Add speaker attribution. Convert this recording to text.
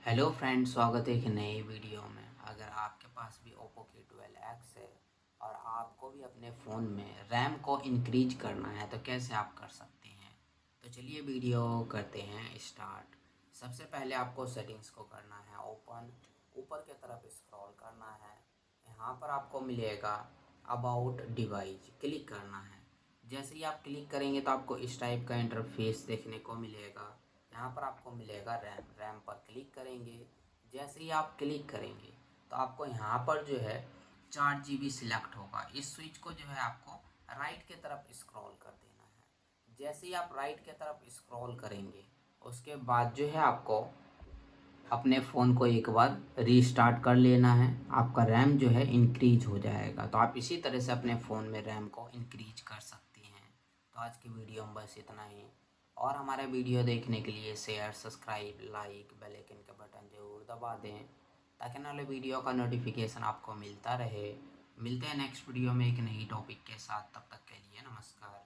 Speaker 1: Hello friend, स्वागत है एक नए वीडियो में। अगर आपके पास भी Oppo K12X है और आपको भी अपने फ़ोन में रैम को इंक्रीज करना है तो कैसे आप कर सकते हैं। तो चलिए वीडियो करते हैं स्टार्ट। सबसे पहले आपको सेटिंग्स को करना है ओपन, ऊपर की तरफ स्क्रॉल करना है। यहाँ पर आपको मिलेगा अबाउट डिवाइस, क्लिक करना है। जैसे ही आप क्लिक करेंगे तो आपको इस टाइप का इंटरफेस देखने को मिलेगा। यहाँ पर आपको मिलेगा रैम, रैम पर क्लिक करेंगे। जैसे ही आप क्लिक करेंगे तो आपको यहाँ पर जो है 4 GB सिलेक्ट होगा। इस स्विच को जो है आपको राइट के तरफ स्क्रॉल कर देना है। जैसे ही आप राइट के तरफ स्क्रॉल करेंगे उसके बाद जो है आपको अपने फ़ोन को एक बार रीस्टार्ट कर लेना है। आपका रैम जो है इंक्रीज हो जाएगा। तो आप इसी तरह से अपने फ़ोन में रैम को इंक्रीज कर सकते हैं। तो आज की वीडियो में बस इतना ही। और हमारे वीडियो देखने के लिए share, subscribe, like, bell icon का बटन ज़रूर दबा दें ताकि आने वाले वीडियो का नोटिफिकेशन आपको मिलता रहे। मिलते हैं नेक्स्ट वीडियो में एक नई टॉपिक के साथ। तब तक के लिए नमस्कार।